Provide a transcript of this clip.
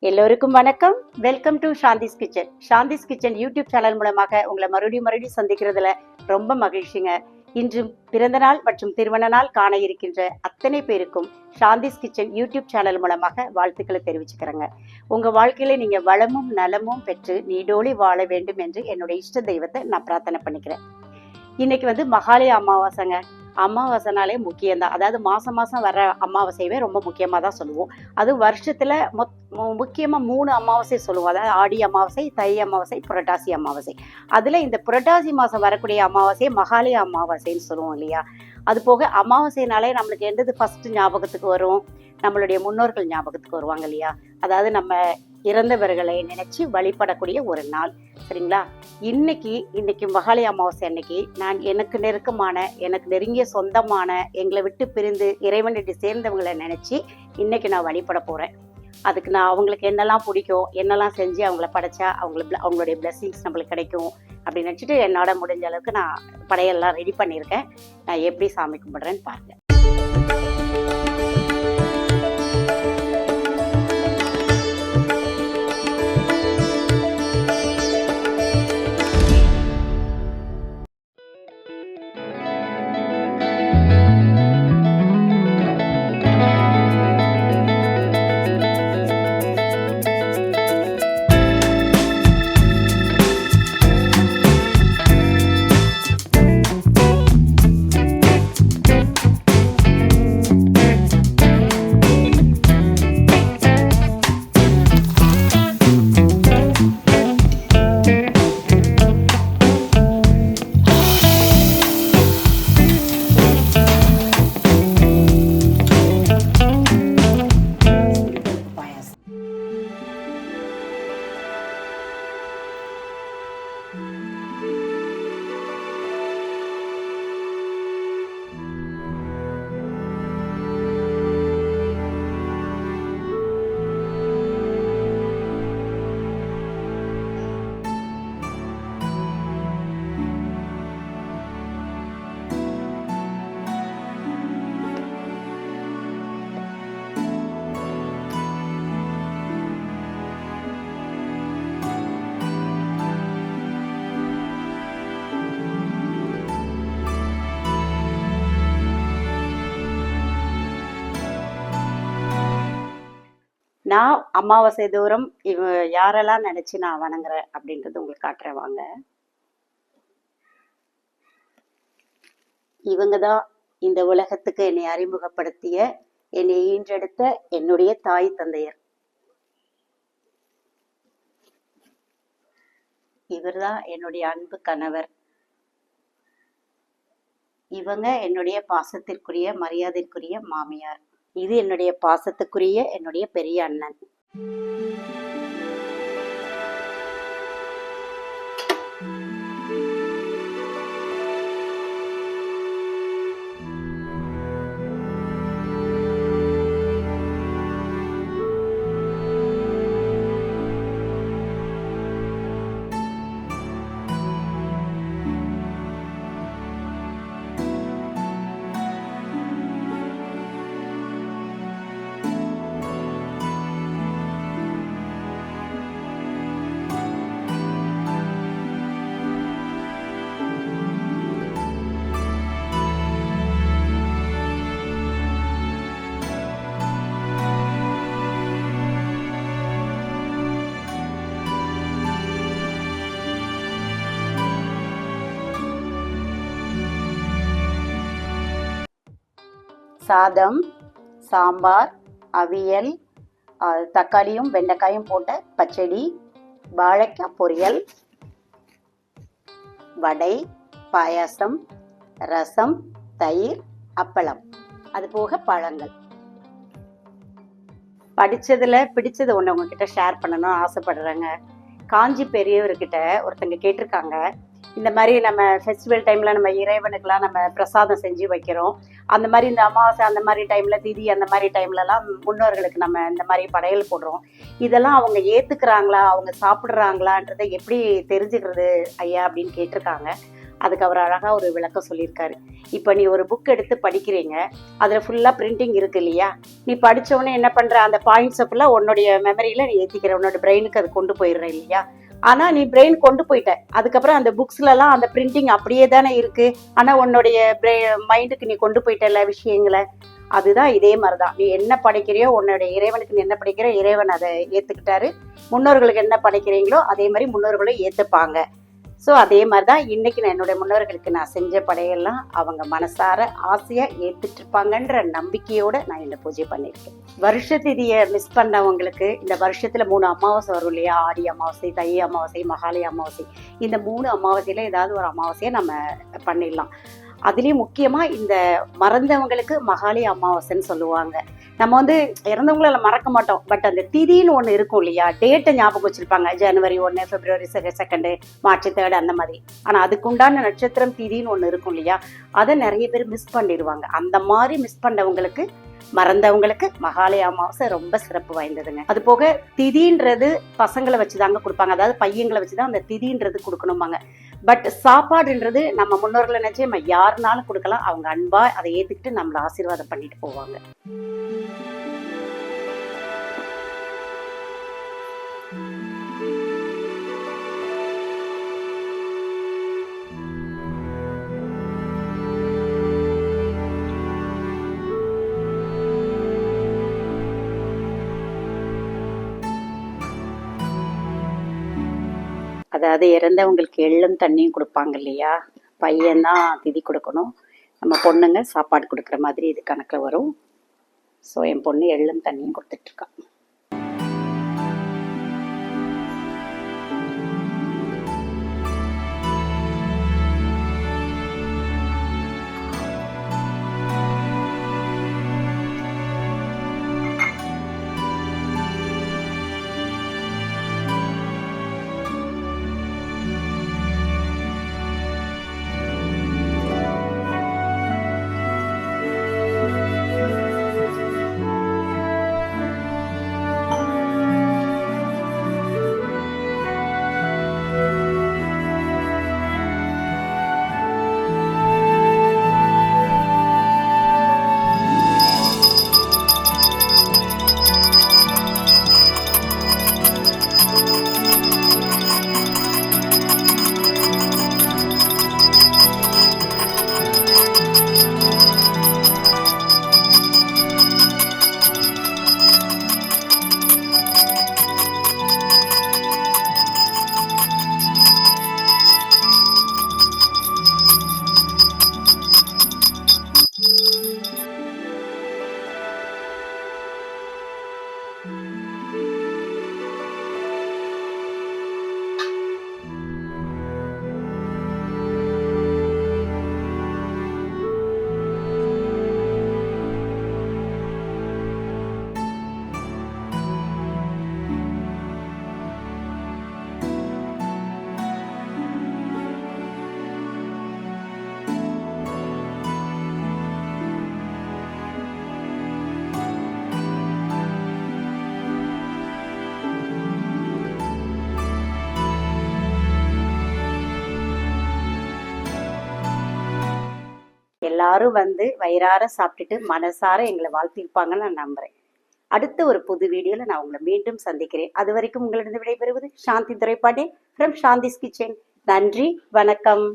எல்லோருக்கும் வணக்கம். Welcome to Shanthi's kitchen. Shanthi's kitchen YouTube channel மூலமாக உங்களை மறுபடியும் சந்திக்கிறதுல ரொம்ப மகிழ்ச்சிங்க. இன்று பிறந்த நாள் மற்றும் திருமண நாள் காண இருக்கின்ற அத்தனை பேருக்கும் சாந்திஸ் கிச்சன் யூடியூப் சேனல் மூலமாக வாழ்த்துக்களை தெரிவிச்சுக்கிறேங்க. உங்க வாழ்க்கையில நீங்க வளமும் நலமும் பெற்று நீடோழி வாழ வேண்டும் என்று என்னுடைய இஷ்ட தெய்வத்தை நான் பிரார்த்தனை பண்ணிக்கிறேன். இன்னைக்கு மகாலய அமாவாசைங்க. அமாவாசைனாலே முக்கியம்தான். அதாவது மாசம் வர்ற அமாவாசையவே ரொம்ப முக்கியமாக தான் சொல்லுவோம். அது வருஷத்துல முக்கியமாக 3 அமாவாசை சொல்லுவோம். அதாவது ஆடி அமாவாசை, தை அமாவாசை, புரட்டாசி அமாவாசை. அதுல இந்த புரட்டாசி மாசம் வரக்கூடிய அமாவாசையை மகாலய அமாவாசைன்னு சொல்லுவோம் இல்லையா? அது போக அமாவாசைனாலே நம்மளுக்கு எந்தது ஃபர்ஸ்ட் ஞாபகத்துக்கு வரும்? நம்மளுடைய முன்னோர்கள் ஞாபகத்துக்கு வருவாங்க இல்லையா? அதாவது நம்ம இறந்தவர்களை நினைச்சு வழிபடக்கூடிய ஒரு நாள். சரிங்களா? இன்னைக்கு மகாலய அமாவாசை அன்னைக்கு நான் எனக்கு நெருக்கமான, எனக்கு நெருங்கிய சொந்தமான, எங்களை விட்டு பிரிந்து இறைவனிட்டு சேர்ந்தவங்களை நினைச்சு இன்னைக்கு நான் வழிபட போறேன். அதுக்கு நான் அவங்களுக்கு என்னெல்லாம் பிடிக்கும், என்னெல்லாம் செஞ்சு அவங்கள படைச்சா அவங்களுடைய பிளெஸிங்ஸ் நம்மளுக்கு கிடைக்கும் அப்படின்னு நினச்சிட்டு என்னோட முடிஞ்ச அளவுக்கு நான் படையெல்லாம் ரெடி பண்ணியிருக்கேன். நான் எப்படி சாமி கும்பிடுறேன்னு பாருங்க. நான் அமாவாசை தூரம் யாரெல்லாம் நினைச்சு நான் வணங்குறேன் அப்படின்றது உங்களுக்கு காட்டுறேன் வாங்க. இவங்கதான் இந்த உலகத்துக்கு என்னை அறிமுகப்படுத்திய, என்னை ஈன்றெடுத்த என்னுடைய தாய் தந்தையர். இவர்தான் என்னுடைய அன்பு கணவர். இவங்க என்னுடைய பாசத்திற்குரிய மரியாதைக்குரிய மாமியார். இது என்னுடைய பாசத்துக்குரிய என்னுடைய பெரிய அண்ணன். சாதம், சாம்பார், அவியல், தக்காளியும் வெண்டைக்காயும் போட்ட பச்சடி, வாழைக்காய் பொரியல், வடை, பாயாசம், ரசம், தயிர், அப்பளம், அது போக பழங்கள். படிச்சதுல பிடிச்சது ஒன்று உங்ககிட்ட ஷேர் பண்ணணும்னு ஆசைப்படுறேங்க. காஞ்சி பெரியவர்கிட்ட ஒருத்தங்க கேட்டிருக்காங்க, இந்த மாதிரி நம்ம ஃபெஸ்டிவல் டைம்ல நம்ம இறைவனுக்கெல்லாம் நம்ம பிரசாதம் செஞ்சு வைக்கிறோம். அந்த மாதிரி இந்த அமாவாசை அந்த மாதிரி டைம்ல, திதி அந்த மாதிரி டைம்லலாம் முன்னோர்களுக்கு நம்ம இந்த மாதிரி படையல் போடுறோம். இதெல்லாம் அவங்க ஏத்துக்கிறாங்களா, அவங்க சாப்பிட்றாங்களான்றதை எப்படி தெரிஞ்சுக்கிறது ஐயா அப்படின்னு கேட்டிருக்காங்க. அதுக்கு அவர் அழகாக ஒரு விளக்கம் சொல்லியிருக்காரு. இப்போ நீ ஒரு புக் எடுத்து படிக்கிறீங்க, அதில் ஃபுல்லாக பிரிண்டிங் இருக்கு இல்லையா, நீ படித்தவொடனே என்ன பண்ணுற, அந்த பாயிண்ட்ஸை ஃபுல்லாக உன்னுடைய மெமரியில் நீ ஏற்றிக்கிற, உன்னோட பிரெயினுக்கு அது கொண்டு போயிடுற இல்லையா. ஆனால் நீ பிரெயின் கொண்டு போயிட்ட, அதுக்கப்புறம் அந்த புக்ஸ்லலாம் அந்த பிரிண்டிங் அப்படியே தானே இருக்குது, ஆனால் உன்னுடைய மைண்டுக்கு நீ கொண்டு போயிட்டல விஷயங்களை. அதுதான் இதே மாதிரி தான், நீ என்ன படைக்கிறியோ, உன்னுடைய இறைவனுக்கு நீ என்ன படைக்கிற, இறைவன் அதை ஏற்றுக்கிட்டாரு. முன்னோர்களுக்கு என்ன படைக்கிறீங்களோ அதே மாதிரி முன்னோர்களும் ஏற்றுப்பாங்க. ஸோ அதே மாதிரி தான் இன்றைக்கி நான் என்னுடைய முன்னோர்களுக்கு நான் செஞ்ச படையெல்லாம் அவங்க மனசார ஆசையாக ஏற்றுட்டு இருப்பாங்கன்ற நம்பிக்கையோடு நான் இந்த பூஜை பண்ணியிருக்கேன். வருஷ திதியை மிஸ் பண்ணவங்களுக்கு இந்த வருஷத்தில் 3 அமாவாசை வரும் இல்லையா, ஆடி அமாவாசை, தை அமாவாசை, மகாலய அமாவாசை. இந்த 3 அமாவாசையில் ஏதாவது ஒரு அமாவாசையை நம்ம பண்ணிடலாம். அதுலேயும் முக்கியமாக இந்த மறந்தவங்களுக்கு மகாலய அமாவாசைன்னு சொல்லுவாங்க. நம்ம வந்து இறந்தவங்கள மறக்க மாட்டோம், பட் அந்த திதின்னு ஒன்று இருக்கும் இல்லையா, டேட்டை ஞாபகம் வச்சுருப்பாங்க, ஜனவரி 1, பிப்ரவரி 2, மார்ச் 3 அந்த மாதிரி. ஆனால் அதுக்குண்டான நட்சத்திரம் திதின்னு ஒன்று இருக்கும் இல்லையா, அதை நிறைய பேர் மிஸ் பண்ணிடுவாங்க. அந்த மாதிரி மிஸ் பண்ணவங்களுக்கு, மறந்தவங்களுக்கு மகாலய அமாவாசை ரொம்ப சிறப்பு வாய்ந்ததுங்க. அது போக திதின்றது பசங்களை வச்சு தாங்க கொடுப்பாங்க, அதாவது பையங்களை வச்சு தான் அந்த திதின்றது கொடுக்கணுமாங்க. பட் சாப்பாடுன்றது நம்ம முன்னோர்களை நினைச்சு நம்ம யாருனாலும் கொடுக்கலாம், அவங்க அன்பா அதை ஏற்றுக்கிட்டு நம்மளை ஆசீர்வாதம் பண்ணிட்டு போவாங்க. அதாவது இறந்தவங்களுக்கு எள்ளும் தண்ணியும் கொடுப்பாங்க இல்லையா, பையன்தான் திதி கொடுக்கணும், நம்ம பொண்ணுங்க சாப்பாடு கொடுக்குற மாதிரி இது கணக்கில் வரும். ஸோ என் பொண்ணு எள்ளும் தண்ணியும் கொடுத்துட்ருக்கான். எல்லாரும் வந்து வயிறார சாப்பிட்டுட்டு மனசார எங்களை வாழ்த்திருப்பாங்கன்னு நான் நம்புறேன். அடுத்த ஒரு புது வீடியோல நான் உங்களை மீண்டும் சந்திக்கிறேன். அது வரைக்கும் உங்களிடம் விடைபெறுவது சாந்தி துரைப்பாண்டே ஃப்ரம் சாந்திஸ் கிச்சன். நன்றி, வணக்கம்.